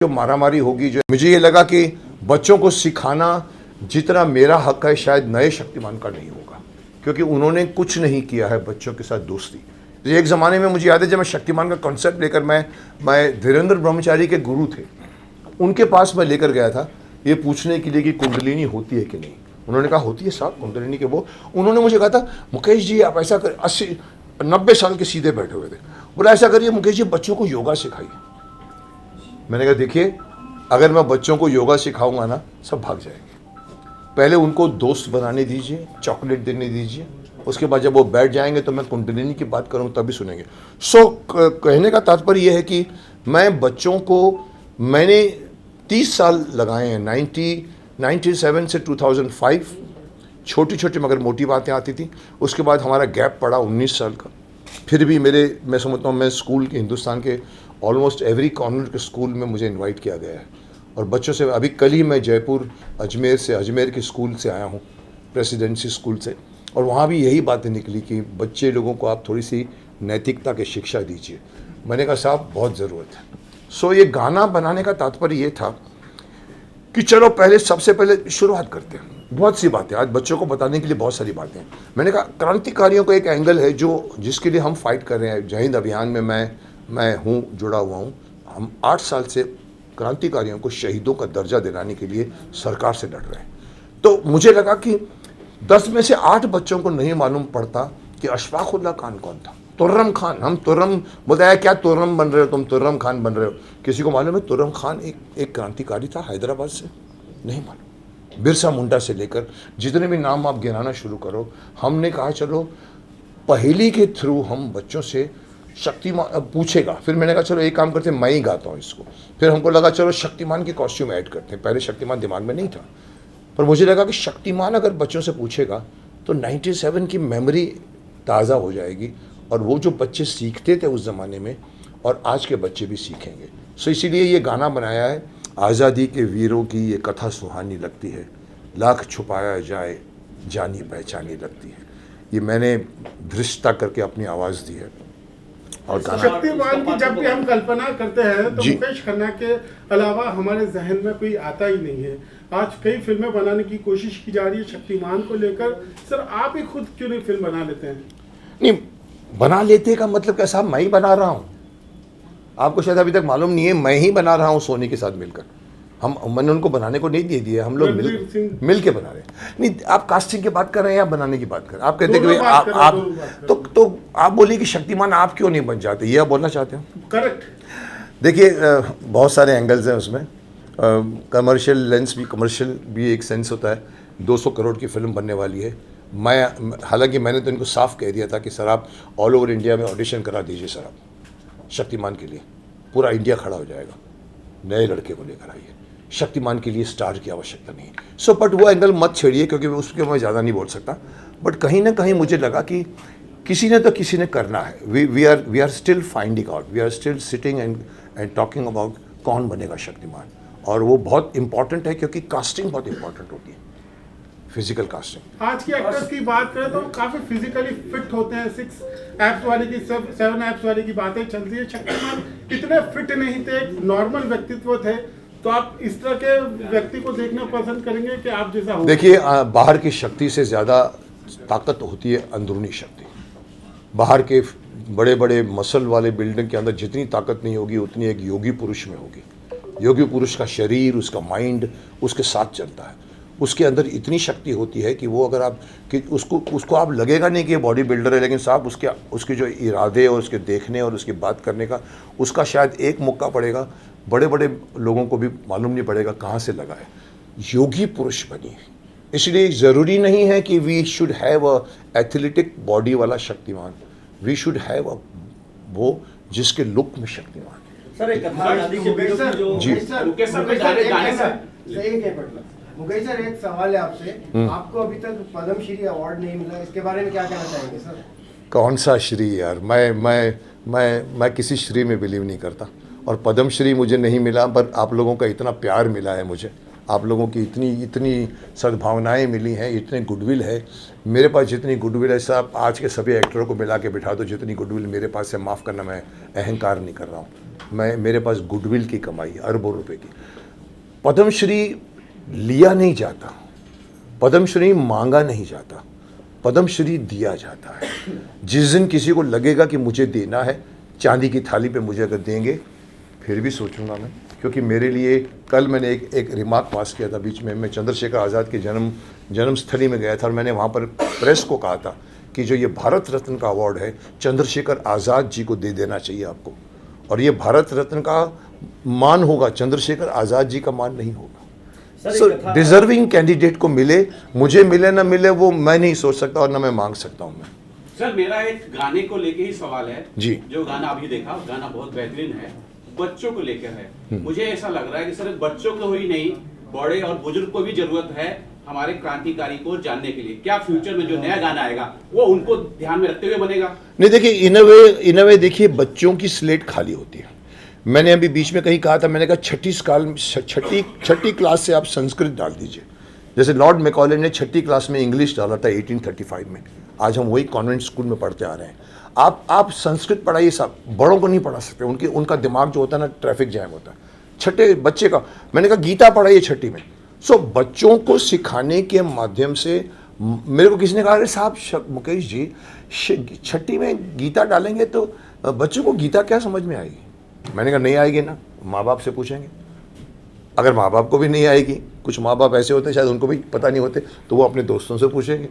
जो मारामारी होगी, जो मुझे ये लगा कि बच्चों को सिखाना जितना मेरा हक है शायद नए शक्तिमान का नहीं होगा, क्योंकि उन्होंने कुछ नहीं किया है बच्चों के साथ दोस्ती। तो एक ज़माने में मुझे याद है जब मैं शक्तिमान का कॉन्सेप्ट लेकर मैं धीरेन्द्र ब्रह्मचारी के गुरु थे, उनके पास मैं लेकर गया था ये पूछने के लिए कि कुंडलिनी होती है कि नहीं। उन्होंने कहा होती है साहब कुंडलिनी के वो। उन्होंने मुझे कहा था मुकेश जी आप ऐसा कर, 80-90 साल के सीधे बैठे हुए थे, बोला ऐसा करिए मुकेश जी बच्चों को योगा सिखाइए। मैंने कहा देखिए अगर मैं बच्चों को योगा सिखाऊंगा ना सब भाग जाएंगे, पहले उनको दोस्त बनाने दीजिए, चॉकलेट देने दीजिए, उसके बाद जब वो बैठ जाएंगे तो मैं कुंडलिनी की बात करूँ तभी सुनेंगे। कहने का तात्पर्य यह है कि मैं बच्चों को, मैंने 30 साल लगाए हैं, 97 से 2005, छोटी छोटी मगर मोटी बातें आती थी। उसके बाद हमारा गैप पड़ा 19 साल का। फिर भी मैं समझता हूँ मैं स्कूल के, हिंदुस्तान के ऑलमोस्ट एवरी कॉर्नर के स्कूल में मुझे इनवाइट किया गया है और बच्चों से, अभी कल ही मैं जयपुर अजमेर के स्कूल से आया हूँ, प्रेसिडेंसी स्कूल से, और वहाँ भी यही बातें निकली कि बच्चे लोगों को आप थोड़ी सी नैतिकता की शिक्षा दीजिए। मैंने कहा साहब बहुत ज़रूरत है। ये गाना बनाने का तात्पर्य ये था कि चलो सबसे पहले शुरुआत करते हैं। बहुत सी बातें आज बच्चों को बताने के लिए, बहुत सारी बातें। मैंने कहा क्रांतिकारियों का एक एंगल है जिसके लिए हम फाइट कर रहे हैं। जय हिंद अभियान में मैं हूँ, जुड़ा हुआ हूँ। हम 8 साल से क्रांतिकारियों को शहीदों का दर्जा दिलाने के लिए सरकार से लड़ रहे हैं। तो मुझे लगा कि 10 में से 8 बच्चों को नहीं मालूम पड़ता कि अशफाकुल्लाह खान कौन था। तुर्रम खान, हम तुर्रम बोलते हैं क्या तुर्रम बन रहे हो तुम, तुर्रम खान बन रहे हो। किसी को मालूम है तुर्रम खान एक क्रांतिकारी था हैदराबाद से? नहीं मालूम। बिरसा मुंडा से लेकर जितने भी नाम आप गिनाना शुरू करो, हमने कहा चलो पहेली के थ्रू हम बच्चों से शक्तिमान पूछेगा। फिर मैंने कहा चलो एक काम करते हैं, मैं ही गाता हूँ इसको। फिर हमको लगा चलो शक्तिमान की कॉस्ट्यूम ऐड करते हैं। पहले शक्तिमान दिमाग में नहीं था, पर मुझे लगा कि शक्तिमान अगर बच्चों से पूछेगा तो 97 की मेमोरी ताज़ा हो जाएगी, और वो जो बच्चे सीखते थे उस ज़माने में और आज के बच्चे भी सीखेंगे। इसीलिए ये गाना बनाया है। आज़ादी के वीरों की ये कथा सुहानी लगती है, लाख छुपाया जाए जानी पहचानी लगती है। ये मैंने धृष्टता करके अपनी आवाज़ दी है। और शक्तिमान की जब भी हम कल्पना करते हैं तो मुकेश खन्ना के अलावा हमारे जहन में कोई आता ही नहीं है। आज कई फिल्में बनाने की कोशिश की जा रही है शक्तिमान को लेकर। सर आप ही खुद क्यों नहीं फिल्म बना लेते हैं? नहीं, बना लेते का मतलब क्या साहब, मैं ही बना रहा हूँ। आपको शायद अभी तक मालूम नहीं है, मैं ही बना रहा हूँ सोनी के साथ मिलकर। मैंने उनको बनाने को नहीं दे दिया, हम लोग मिल के बना रहे हैं। नहीं, आप कास्टिंग की बात कर रहे हैं या बनाने की बात कर रहे हैं? आप कहते हैं कि आप तो आप बोलिए कि शक्तिमान आप क्यों नहीं बन जाते, ये आप बोलना चाहते हो? करेक्ट। देखिए बहुत सारे एंगल्स हैं उसमें। कमर्शियल भी एक सेंस होता है। 200 करोड़ की फिल्म बनने वाली है। हालांकि मैंने तो इनको साफ कह दिया था कि सर आप ऑल ओवर इंडिया में ऑडिशन करा दीजिए सर, आप शक्तिमान के लिए पूरा इंडिया खड़ा हो जाएगा। नए लड़के को लेकर आइए, शक्तिमान के लिए स्टार की आवश्यकता नहीं। बट वो एंगल मत छेड़िए क्योंकि उसके मैं ज़्यादा नहीं बोल सकता। बट कहीं ना कहीं मुझे लगा कि किसी ने करना है। We are still finding out, we are still sitting and talking about कौन बनेगा शक्तिमान। और वो बहुत इंपॉर्टेंट है क्योंकि कास्टिंग बहुत इंपॉर्टेंट होती है, फिजिकल कास्टिंग। आज की एक्टर्स की बात करें तो काफी फिजिकली फिट होते हैं। 6 एप्स वाले की 7 एप्स वाले की बातें चलती है। शक्तिमान इतने फिट नहीं थे, एक नॉर्मल व्यक्तित्व थे। तो आप इस तरह के व्यक्ति को देखना पसंद करेंगे कि आप जैसा हो? देखिए बाहर की शक्ति से ज़्यादा ताकत होती है अंदरूनी शक्ति। बाहर के बड़े बड़े मसल वाले बिल्डिंग के अंदर जितनी ताकत नहीं होगी उतनी एक योगी पुरुष में होगी। योगी पुरुष का शरीर, उसका माइंड उसके साथ चलता है। उसके अंदर इतनी शक्ति होती है कि वो अगर आप कि उसको आप लगेगा नहीं कि ये बॉडी बिल्डर है, लेकिन साहब उसके जो इरादे और उसके देखने और उसकी बात करने का, उसका शायद एक मौका पड़ेगा, बड़े बड़े लोगों को भी मालूम नहीं पड़ेगा कहाँ से लगा है। योगी पुरुष बनी। इसलिए ज़रूरी नहीं है कि we should have a athletic body वाला शक्तिमान। वी शुड हैव वो जिसके लुक में शक्तिमान है। सर एक कथा जी मुकेश सर, एक सवाल है आपसे। आपको अभी तक पद्मश्री अवार्ड नहीं मिला, इसके बारे में क्या कहना चाहेंगे सर? कौन सा श्री यार, मैं किसी श्री में बिलीव नहीं करता। और पद्मश्री मुझे नहीं मिला, पर आप लोगों का इतना प्यार मिला है मुझे, आप लोगों की इतनी सद्भावनाएं मिली हैं, इतने गुडविल है। मेरे पास जितनी गुडविल है साहब, आज के सभी एक्टरों को मिला के बिठा दो जितनी गुडविल मेरे पास है, माफ़ करना मैं अहंकार नहीं कर रहा हूँ। मैं मेरे पास गुडविल की कमाई है, अरबों रुपए की। पद्मश्री लिया नहीं जाता, पद्मश्री मांगा नहीं जाता, पद्मश्री दिया जाता है। जिस दिन किसी को लगेगा कि मुझे देना है, चांदी की थाली पे मुझे अगर देंगे फिर भी सोचूंगा मैं, क्योंकि मेरे लिए कल मैंने एक रिमार्क पास किया था बीच में। मैं चंद्रशेखर आज़ाद के जन्मस्थली में गया था और मैंने वहाँ पर प्रेस को कहा था कि जो ये भारत रत्न का अवार्ड है चंद्रशेखर आज़ाद जी को दे देना चाहिए आपको, और ये भारत रत्न का मान होगा, चंद्रशेखर आज़ाद जी का मान नहीं होगा। सो डिजर्विंग कैंडिडेट को मिले, मुझे मिले ना मिले वो मैं नहीं सोच सकता और ना मैं मांग सकता हूँ मैं। सर मेरा एक गाने को लेके ही सवाल है जी। जो गाना अभी देखा, गाना बहुत बेहतरीन है, बच्चों को लेकर है। मुझे ऐसा लग रहा है कि सर बच्चों को ही नहीं, बड़े और बुजुर्ग को भी जरूरत है हमारे क्रांतिकारी को जानने के लिए। क्या फ्यूचर में जो नया गाना आएगा वो उनको ध्यान में रखते हुए बनेगा? नहीं, देखिए इन अ वे देखिए बच्चों की स्लेट खाली होती है। मैंने अभी बीच में कहीं कहा था, मैंने कहा छठी क्लास से आप संस्कृत डाल दीजिए। जैसे लॉर्ड मैकॉले ने छठी क्लास में इंग्लिश डाला था 1835 में, आज हम वही कॉन्वेंट स्कूल में पढ़ते आ रहे हैं। आप संस्कृत पढ़ाइए साहब, बड़ों को नहीं पढ़ा सकते, उनका दिमाग जो होता है ना ट्रैफिक जैम होता है। छठे बच्चे का मैंने कहा गीता पढ़ाइए छठी में। सो बच्चों को सिखाने के माध्यम से, मेरे को किसी ने कहा अरे साहब मुकेश जी छठी में गीता डालेंगे तो बच्चों को गीता क्या समझ में आएगी? मैंने कहा नहीं आएगी ना, माँ बाप से पूछेंगे। अगर माँ बाप को भी नहीं आएगी, कुछ माँ बाप ऐसे होते शायद उनको भी पता नहीं होते, तो वो अपने दोस्तों से पूछेंगे,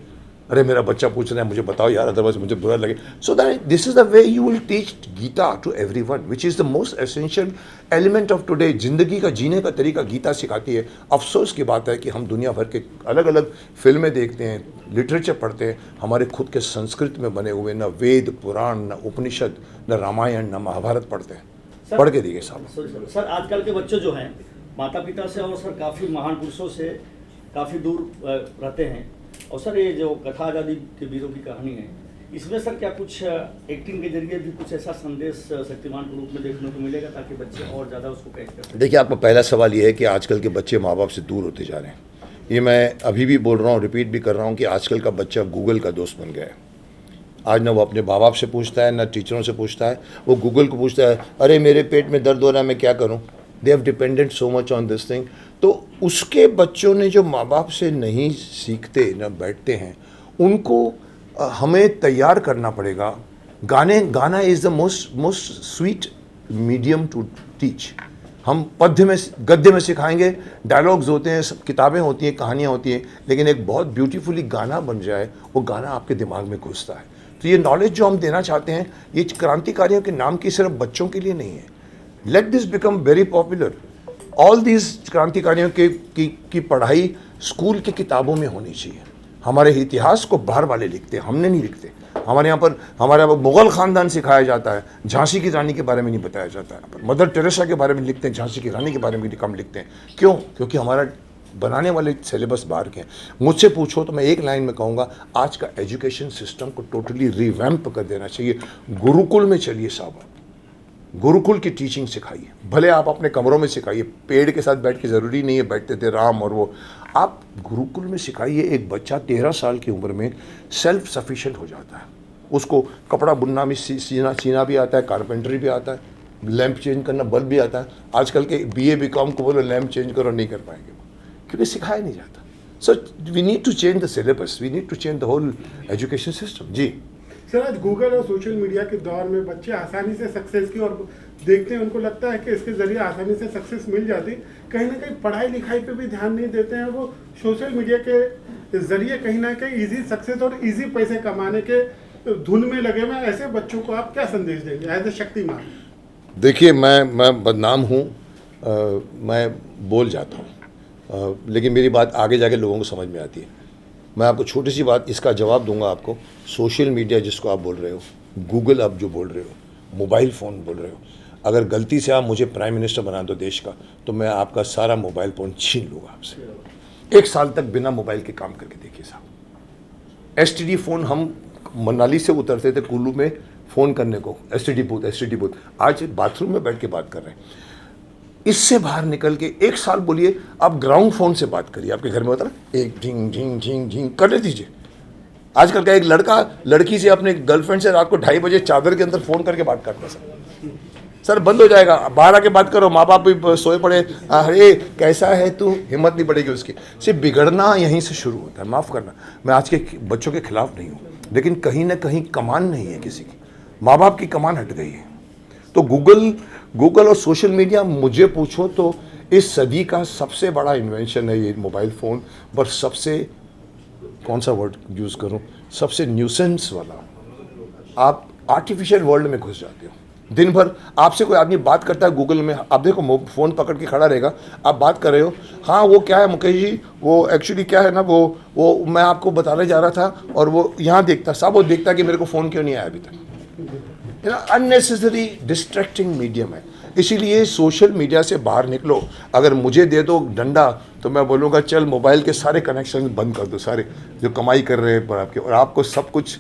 अरे मेरा बच्चा पूछ रहा है मुझे बताओ यार, अदरवाइज मुझे बुरा लगे। So that this is the way you will teach Gita to everyone, which is the most essential element of today. जिंदगी का जीने का तरीका गीता सिखाती है। अफसोस की बात है कि हम दुनिया भर के अलग अलग फिल्में देखते हैं, लिटरेचर पढ़ते हैं, हमारे खुद के संस्कृत में बने हुए न वेद पुराण, न उपनिषद, न रामायण, न महाभारत पढ़ते हैं। पढ़ के देखिए साहब। सर आजकल के बच्चे जो हैं माता पिता से और सर काफ़ी महान पुरुषों से काफ़ी दूर रहते हैं। और सर ये जो कथा आज़ादी के वीरों की कहानी है, इसमें सर क्या कुछ एक्टिंग के जरिए भी कुछ ऐसा संदेश शक्तिमान के रूप में देखने को मिलेगा ताकि बच्चे और ज़्यादा उसको कैच कर सकें? देखिए, आपका पहला सवाल ये है कि आजकल के बच्चे माँ बाप से दूर होते जा रहे हैं। ये मैं अभी भी बोल रहा हूँ, रिपीट भी कर रहा हूँ कि आजकल का बच्चा गूगल का दोस्त बन गया है। आज ना वो अपने माँ बाप से पूछता है, ना टीचरों से पूछता है, वो गूगल को पूछता है, अरे मेरे पेट में दर्द हो रहा है मैं क्या करूँ। They have depended so much on this thing. तो उसके बच्चों ने जो माँ बाप से नहीं सीखते, ना बैठते हैं, उनको हमें तैयार करना पड़ेगा। गाना is the most sweet medium to teach. हम पद्य में गद्य में सिखाएंगे, डायलॉग्स होते हैं, सब किताबें होती हैं, कहानियाँ होती हैं, लेकिन एक बहुत ब्यूटीफुली गाना बन जाए, वो गाना आपके दिमाग में घुसता है। तो ये नॉलेज जो हम देना चाहते हैं, ये क्रांतिकारियों के नाम की सिर्फ बच्चों के लिए नहीं है। Let this become very popular. All this क्रांतिकारियों की पढ़ाई स्कूल की किताबों में होनी चाहिए। हमारे इतिहास को बाहर वाले लिखते हैं, हमने नहीं लिखते। हमारे यहाँ पर मुग़ल ख़ानदान सिखाया जाता है, झांसी की रानी के बारे में नहीं बताया जाता है। मदर टेरेसा के बारे में लिखते हैं, झांसी की रानी के बारे में कम लिखते हैं। क्यों? क्योंकि हमारा बनाने वाले सिलेबस बाहर के हैं। मुझसे पूछो तो मैं एक लाइन में कहूँगा, आज का एजुकेशन सिस्टम को टोटली रिवैम्प कर देना चाहिए। गुरुकुल में चलिए साहब, गुरुकुल की टीचिंग सिखाइए। भले आप अपने कमरों में सिखाइए, पेड़ के साथ बैठ के ज़रूरी नहीं है, बैठते थे राम और वो, आप गुरुकुल में सिखाइए। एक बच्चा 13 साल की उम्र में सेल्फ सफिशिएंट हो जाता है। उसको कपड़ा बुनना भी सीना भी आता है, कारपेंटरी भी आता है, लैंप चेंज करना, बल्ब भी आता है। आजकल के BA BCom को बोलो लैंप चेंज करो, नहीं कर पाएंगे क्योंकि सिखाया नहीं जाता। So we need to change the syllabus, we need to change the whole education system. जी सर, आज गूगल और सोशल मीडिया के दौर में बच्चे आसानी से सक्सेस की और देखते हैं, उनको लगता है कि इसके जरिए आसानी से सक्सेस मिल जाती, कहीं ना कहीं पढ़ाई लिखाई पे भी ध्यान नहीं देते हैं। वो सोशल मीडिया के जरिए कहीं ना कहीं इजी सक्सेस और इजी पैसे कमाने के धुन में लगे हुए। ऐसे बच्चों को आप क्या संदेश देंगे एज ए शक्तिमान? देखिए, मैं बदनाम हूँ, मैं बोल जाता हूँ, लेकिन मेरी बात आगे जाके लोगों को समझ में आती है। मैं आपको छोटी सी बात इसका जवाब दूंगा आपको। सोशल मीडिया जिसको आप बोल रहे हो, गूगल आप जो बोल रहे हो, मोबाइल फ़ोन बोल रहे हो, अगर गलती से आप मुझे प्राइम मिनिस्टर बना दो देश का, तो मैं आपका सारा मोबाइल फ़ोन छीन लूँगा आपसे। 1 साल तक बिना मोबाइल के काम करके देखिए साहब। STD फ़ोन, हम मनाली से उतरते थे कुल्लू में फ़ोन करने को, STD बूथ। आज बाथरूम में बैठ के बात कर रहे हैं। इससे बाहर निकल के 1 साल बोलिए, आप ग्राउंड फोन से बात करिए। आपके घर में होता ना, एक झिंग झिंग झिंग झिंग कर ले दीजिए। आजकल का एक लड़का लड़की से, अपने गर्लफ्रेंड से रात को 2:30 बजे चादर के अंदर फ़ोन करके बात करता है। सर बंद हो जाएगा, बाहर आके बात करो, माँ बाप भी सोए पड़े, अरे कैसा है तू, हिम्मत नहीं बढ़ेगी उसकी। सिर्फ बिगड़ना यहीं से शुरू होता है। माफ़ करना, मैं आज के बच्चों के खिलाफ नहीं हूँ, लेकिन कहीं ना कहीं कमान नहीं है किसी की, माँ बाप की कमान हट गई है। तो गूगल और सोशल मीडिया, मुझे पूछो तो इस सदी का सबसे बड़ा इन्वेंशन है ये मोबाइल फ़ोन, पर सबसे, कौन सा वर्ड यूज़ करूँ, सबसे न्यूसेंस वाला। आप आर्टिफिशियल वर्ल्ड में घुस जाते हो। दिन भर आपसे कोई आदमी बात करता है गूगल में, आप देखो फ़ोन पकड़ के खड़ा रहेगा, आप बात कर रहे हो, हाँ वो क्या है मुकेश जी, वो एक्चुअली क्या है ना, वो मैं आपको बताने जा रहा था, और वो यहाँ देखता, सब वो देखता कि मेरे को फ़ोन क्यों नहीं आया अभी तक। अननेसेसरी डिस्ट्रैक्टिंग मीडियम है। इसीलिए सोशल मीडिया से बाहर निकलो। अगर मुझे दे दो डंडा तो मैं बोलूँगा चल मोबाइल के सारे कनेक्शन बंद कर दो, सारे जो कमाई कर रहे हैं पर आपके, और आपको सब कुछ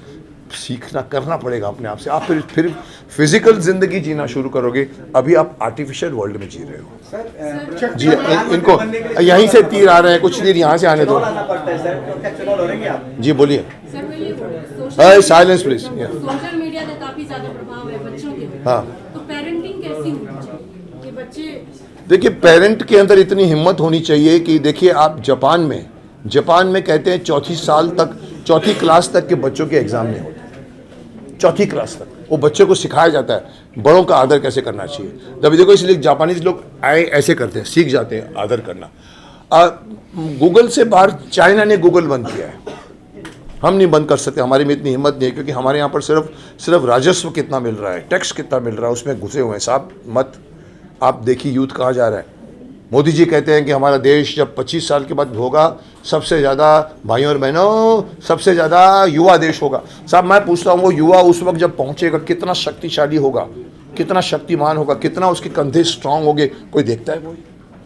सीखना करना पड़ेगा अपने आप से। आप फिर फिजिकल जिंदगी जीना शुरू करोगे। अभी आप आर्टिफिशियल वर्ल्ड में जी रहे हो। सर जी इनको यहीं से तीर आ रहे हैं, कुछ तीर यहाँ से आने दो। चुनाव पड़ता है सर, तो क्या चुनाव लड़ेंगे आप? जी बोलिए। सर मैं ये बोल रही हूँ, साइलेंस प्लीज। सोशल मीडिया का काफी ज्यादा प्रभाव है बच्चों के ऊपर। हाँ। तो पेरेंटिंग कैसी होनी चाहिए कि बच्चे, देखिए पेरेंट के अंदर इतनी हिम्मत होनी चाहिए कि देखिए आप जापान में कहते हैं चौथी क्लास तक के बच्चों के एग्जाम नहीं होते। चौथी क्लास तक वो बच्चों को सिखाया जाता है बड़ों का आदर कैसे करना चाहिए। जब देखो इसलिए जापानीज लोग आए ऐसे करते हैं, सीख जाते हैं आदर करना। गूगल से बाहर चाइना ने गूगल बंद किया है, हम नहीं बंद कर सकते, हमारे में इतनी हिम्मत नहीं है, क्योंकि हमारे यहाँ पर सिर्फ राजस्व कितना मिल रहा है, टैक्स कितना मिल रहा है, उसमें घुसे हुए हैं साहब। मत आप देखिए यूथ कहाँ जा रहा है। मोदी जी कहते हैं कि हमारा देश जब 25 साल के बाद होगा सबसे ज़्यादा, भाइयों और बहनों, सबसे ज़्यादा युवा देश होगा। साहब मैं पूछता हूँ वो युवा उस वक्त जब पहुँचेगा कितना शक्तिशाली होगा, कितना शक्तिमान होगा, कितना उसके कंधे स्ट्रांग होंगे, कोई देखता है? कोई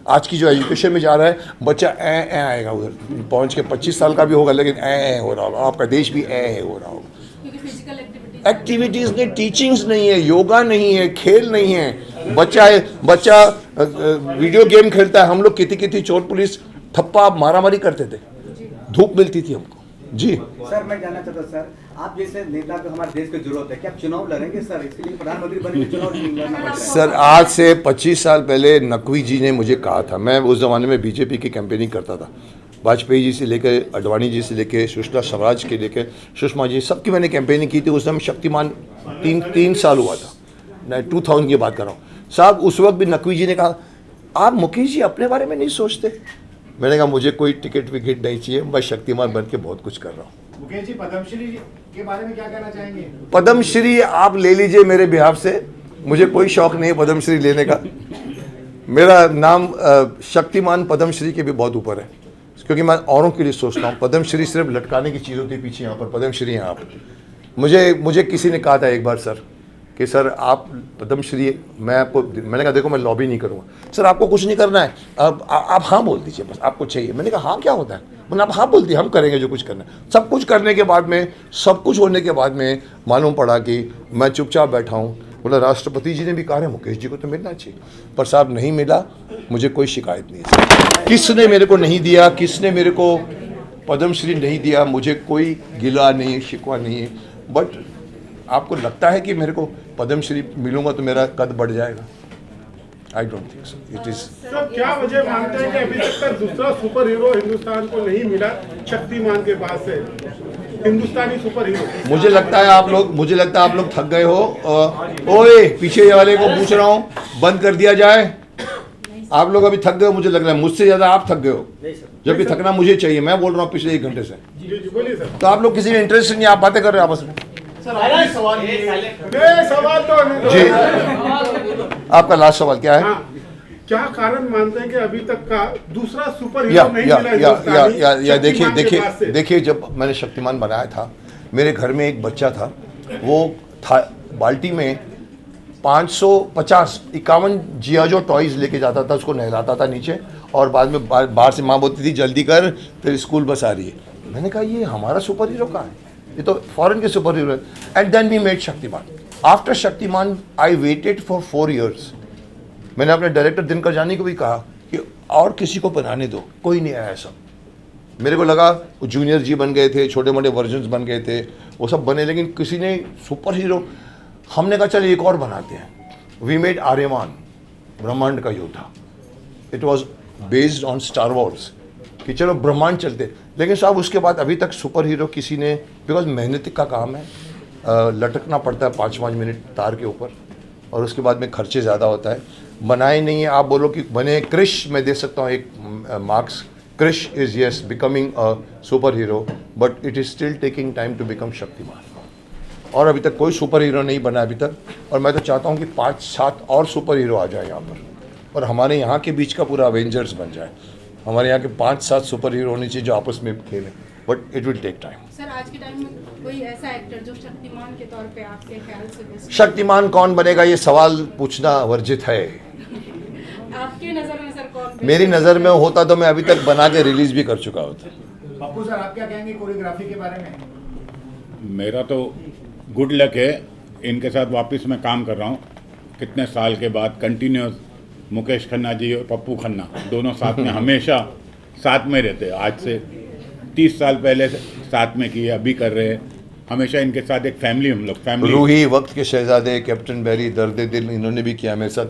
आज की जो एजुकेशन में जा रहा है बच्चा ए आएगा, उधर पहुँच के 25 साल का भी होगा लेकिन ए हो रहा होगा, आपका देश भी ए हो रहा होगा। क्योंकि फिजिकल एक्टिविटीज़ नहीं, टीचिंग्स नहीं है, योगा नहीं है, खेल नहीं है। बच्चा वीडियो गेम खेलता है। हम लोग कितनी चोर पुलिस थप्पा मारामारी करते थे, धूप मिलती थी हमको। जी सर मैं जानना चाहता सर, आप जैसे नेता को हमारे देश की जरूरत है, क्या आप चुनाव लड़ेंगे सर? इसके लिए प्रधानमंत्री बने चुनाव लड़ना पड़ता है। सर आज से 25 साल पहले नकवी जी ने मुझे कहा था, मैं उस ज़माने में बीजेपी की कैंपेनिंग करता था, वाजपेयी जी से लेकर अडवाणी जी से लेकर सुषमा स्वराज के लेकर सुषमा जी, सबकी मैंने कैंपेनिंग की थी। उस समय शक्तिमान तीन साल हुआ था, मैं 2000 की बात कर रहा हूँ साहब। उस वक्त भी नकवी जी ने कहा आप मुकेश जी अपने बारे में नहीं सोचते। मैंने कहा मुझे कोई टिकट विकेट नहीं चाहिए, मैं शक्तिमान बन के बहुत कुछ कर रहा हूँ। मुकेश जी पद्मश्री के बारे में क्या कहना चाहेंगे? पद्मश्री आप ले लीजिए मेरे बिहाफ से, मुझे कोई शौक नहीं है पद्मश्री लेने का। मेरा नाम शक्तिमान पद्मश्री के भी बहुत ऊपर है, क्योंकि मैं औरों के लिए सोचता हूँ। पद्मश्री सिर्फ लटकाने की चीज़ होती है पीछे, यहाँ पर पद्मश्री हैं आप। मुझे किसी ने कहा था एक बार सर कि सर आप पद्मश्री, मैंने कहा देखो मैं लॉबी नहीं करूँगा सर, आपको कुछ नहीं करना है, अब आप हाँ बोल दीजिए बस, आपको चाहिए। मैंने कहा हाँ क्या होता है, मैंने आप हाँ बोल दिए, हम करेंगे जो कुछ करना है। सब कुछ करने के बाद में, सब कुछ होने के बाद में मालूम पड़ा कि मैं चुपचाप बैठा हूँ। बोला राष्ट्रपति जी ने भी कहा है मुकेश जी को तो मिलना चाहिए, पर साहब नहीं मिला। मुझे कोई शिकायत नहीं है, किसने मेरे को नहीं दिया, किसने मेरे को पद्मश्री नहीं दिया, मुझे कोई गिला नहीं है, शिकवा नहीं है। बट आपको लगता है कि मेरे को पद्मश्री मिलूंगा तो मेरा कद बढ़ जाएगा? I don't think so. It is sir क्या वजह मानते हैं कि अभी तक का दूसरा सुपर हीरो हिंदुस्तान को नहीं मिला शक्तिमान के बाद से, हिंदुस्तानी सुपर हीरो? मुझे लगता है आप लोग थक गए हो। ओए पीछे वाले को पूछ रहा हूँ, बंद कर दिया जाए। आप लोग अभी थक गए हो, मुझे लग रहा है मुझसे ज़्यादा आप थक गए हो, जबकि थकना मुझे चाहिए। मैं बोल रहा हूँ पिछले 1 घंटे से। जी बोलिए सर। तो आप लोग किसी में इंटरेस्ट नहीं, आप बातें कर रहे हो आपस में। सवाल तो जी आपका लास्ट सवाल क्या है? हाँ, क्या कारण मानते हैं कि अभी तक का दूसरा सुपर या हीरो नहीं या मिला या या हिंदुस्तानी या शक्तिमान के बाद से? देखिए जब मैंने शक्तिमान बनाया था, मेरे घर में एक बच्चा था, वो था बाल्टी में 551 जियाजो टॉयज लेके जाता था, उसको नहलाता था नीचे, और बाद में बाहर से माँ बोलती थी जल्दी कर फिर स्कूल बस आ रही है। मैंने कहा ये हमारा सुपर हीरो कहाँ है, ये तो फॉरेन के सुपर हीरो है। And then we made Shaktimaan. After Shaktimaan I waited for 4 years। मैंने अपने डायरेक्टर दिनकर जानी को भी कहा कि और किसी को बनाने दो, कोई नहीं आया ऐसा। मेरे को लगा वो जूनियर जी बन गए थे, छोटे मोटे वर्जन्स बन गए थे, वो सब बने, लेकिन किसी ने सुपर हीरो। हमने कहा चल एक और बनाते हैं। वी मेड आर्यमान, ब्रह्मांड का योद्धा. It was based on star Wars कि चलो ब्रह्मांड चलते. लेकिन साहब उसके बाद अभी तक सुपर हीरो किसी ने, बिकॉज मेहनत का काम है, लटकना पड़ता है 5-5 मिनट तार के ऊपर, और उसके बाद में खर्चे ज़्यादा होता है, बनाए नहीं है. आप बोलो कि बने क्रिश, मैं दे सकता हूँ एक marks. Krrish is yes becoming a superhero, but it is still taking time to become Shaktimaan. और अभी तक कोई सुपर हीरो नहीं बना अभी तक, और मैं तो चाहता हूँ कि 5-7 और सुपर हीरो आ जाए यहाँ पर, और हमारे यहाँ के बीच का पूरा अवेंजर्स बन जाए. हमारे यहाँ के 5-7 सुपर हीरो होने चाहिए जो आपस में खेलें, but it will take time. Sir आज के टाइम में कोई ऐसा एक्टर जो शक्तिमान के तौर पे आपके ख्याल से बेस्ट? शक्तिमान कौन बनेगा ये सवाल पूछना वर्जित है. आपके नजर में सर कौन best मेरी है? नज़र में होता तो मैं अभी तक बना के रिलीज़ भी कर चुका होता. पप्पू सर आप क्या कहेंगे कोरियोग्राफी के बारे में? मेरा तो गुड लक है, इनके साथ वापस मैं काम कर रहा हूँ कितने साल के बाद कंटिन्यूस. मुकेश खन्ना जी और पप्पू खन्ना दोनों साथ में हमेशा साथ में रहते हैं. आज से 30 साल पहले साथ में किए, अभी कर रहे हैं. हमेशा इनके साथ एक फैमिली, हम लोग फैमिली. रूही, वक्त के शहजादे, कैप्टन बैरी, दर्द दिल, इन्होंने भी किया मेरे साथ.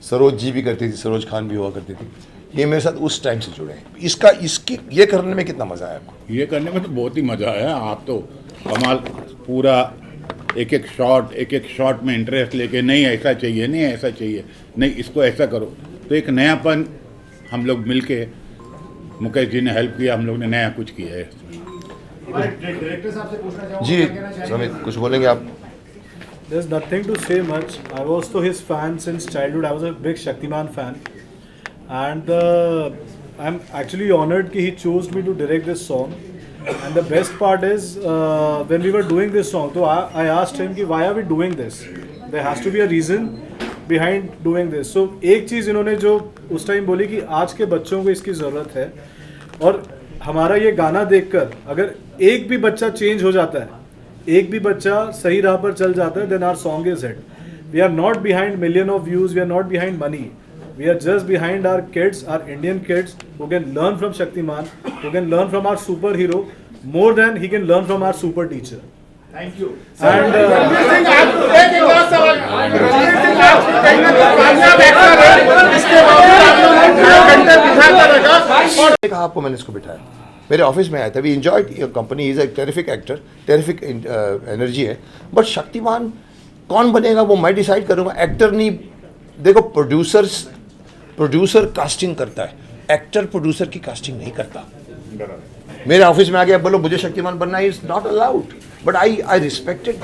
सरोज जी भी करती थी, सरोज खान भी हुआ करती थी. ये मेरे साथ उस टाइम से जुड़े हैं. इसकी ये करने में कितना मज़ा आया आपको? ये करने में तो बहुत ही मज़ा आया. आप तो कमाल, पूरा एक एक शॉट में इंटरेस्ट लेके, नहीं ऐसा चाहिए, नहीं ऐसा चाहिए, नहीं इसको ऐसा करो. तो एक नयापन हम लोग मिलके, मुकेश जी ने हेल्प किया, हम लोग ने नया कुछ किया है. डायरेक्टर साहब से पूछना चाहूँगा, जी क्या कहना चाहेंगे? समित कुछ बोलेंगे आप? There's nothing to say much. I was to his fan since childhood. I was a big Shaktiman fan, and I'm actually honored that he chose me to direct this song. And the best part is when we were doing this song, so I asked him कि why are we doing this? There has to be a reason behind doing this. So एक चीज़ इन्होंने जो उस time बोली कि आज के बच्चों को इसकी ज़रूरत है, और हमारा ये गाना देखकर अगर एक भी बच्चा चेंज हो जाता है, एक भी बच्चा सही राह पर चल जाता है, then our song is hit. We are not behind million of views, we are not behind money. We are just behind our kids, our Indian kids who can learn from Shaktiman, who can learn from our superhero more than he can learn from our super teacher. Thank you. And Ranveer Singh, आप एक last सवाल. रणवीर सिंह आप कहीं ना कहीं कामयाब actor है, इसके बावजूद आप लोगों ने 2 घंटे बिठाता रखा. और कहा आपको मैंने इसको बिठाया, मेरे ऑफिस में आया था. We enjoyed your company, is a terrific actor, terrific energy है. बट शक्तिमान कौन बनेगा वो मैं डिसाइड करूँगा, एक्टर नहीं. देखो प्रोड्यूसर कास्टिंग करता है, एक्टर प्रोड्यूसर की कास्टिंग नहीं करता. मेरे ऑफिस में आ गया बोलो मुझे शक्तिमान बनना, is not allowed. But I respected.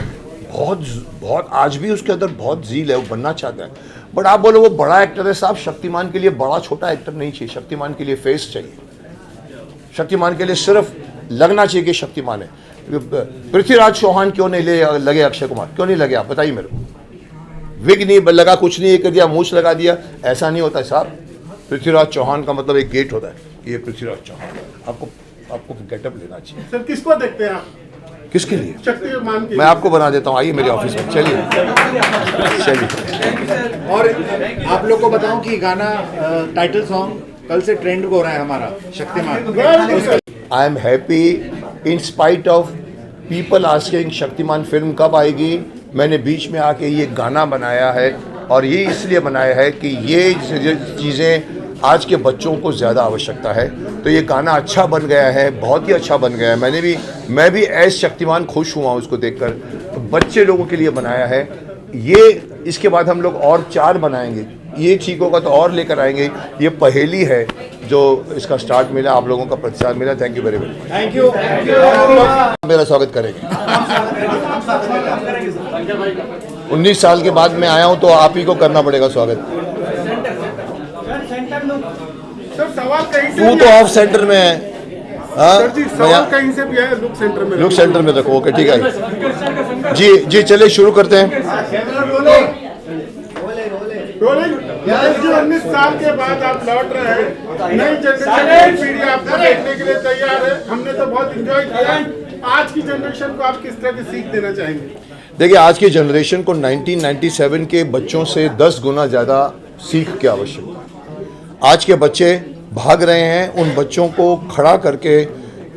बहुत आज भी उसके अंदर बहुत जील है, वो बनना चाहता है. बट आप बोलो वो बड़ा एक्टर है साहब, शक्तिमान के लिए बड़ा छोटा एक्टर नहीं चाहिए. शक्तिमान के लिए फेस चाहिए. शक्तिमान के लिए सिर्फ लगना चाहिए कि शक्तिमान है. पृथ्वीराज चौहान क्यों नहीं लगे अक्षय कुमार, क्यों नहीं लगे आप बताइए मेरे को. विग नहीं लगा, कुछ नहीं कर दिया, मूछ लगा दिया, ऐसा नहीं होता है साहब. पृथ्वीराज चौहान का मतलब एक गेट होता है कि ये पृथ्वीराज चौहान. आपको गेटअप लेना चाहिए. सर किसको देखते हैं आप? किसके लिए? शक्तिमान के. मैं आपको बना देता हूँ, आइए मेरे ऑफिस में. चलिए. और आप लोग को बताऊं कि गाना टाइटल सॉन्ग कल से ट्रेंड हो रहा है हमारा Shaktimaan. I am happy in spite of people asking Shaktimaan film कब आएगी. मैंने बीच में आके ये गाना बनाया है, और ये इसलिए बनाया है कि ये चीज़ें आज के बच्चों को ज़्यादा आवश्यकता है. तो ये गाना अच्छा बन गया है, बहुत ही अच्छा बन गया है. मैं भी एज शक्तिमान खुश हुआ उसको देखकर. तो बच्चे लोगों के लिए बनाया है ये. इसके बाद हम लोग और 4 बनाएंगे. ये ठीक होगा तो और लेकर आएंगे. ये पहेली है जो इसका स्टार्ट मिला, आप लोगों का प्रतिसाद मिला. Thank you very much. Thank you. मेरा स्वागत करेंगे. 19 साल के बाद मैं आया हूं तो आप ही को करना पड़ेगा स्वागत. सर सवाल कहीं से तू भी तो आया- ऑफ सेंटर में है. सर जी सवाल कहीं से भी आया, लुक सेंटर में. लुक सेंटर में रखो. ओके ठीक है जी. चलिए शुरू करते हैं. रोलिंग. मुकेश जी 19 साल के बाद आप लौट रहे हैं, नई जनरेशन की पीढ़ी आपको देखने के लिए तैयार है. हमने तो बहुत इंजॉय किया. आज की जनरेशन को आप किस तरह की सीख देना चाहेंगे? देखिए आज की जनरेशन को 1997 के बच्चों से 10 गुना ज़्यादा सीख की आवश्यकता है. आज के बच्चे भाग रहे हैं. उन बच्चों को खड़ा करके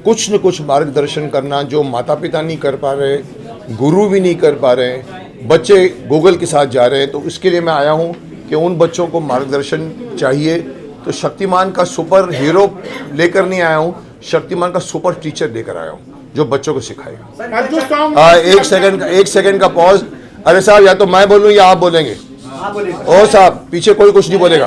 कुछ न कुछ मार्गदर्शन करना जो माता पिता नहीं कर पा रहे, गुरु भी नहीं कर पा रहे, बच्चे गूगल के साथ जा रहे हैं, तो इसके लिए मैं आया हूं कि उन बच्चों को मार्गदर्शन चाहिए। तो शक्तिमान का सुपर हीरो लेकर नहीं आया हूं, शक्तिमान का सुपर टीचर लेकर आया हूं जो बच्चों को सिखाएगा। और जो सॉन्ग एक सेकंड का पॉज। अरे साहब, या तो मैं बोलूं या आप बोलेंगे। आप बोलिए और साहब पीछे कोई कुछ नहीं बोलेगा।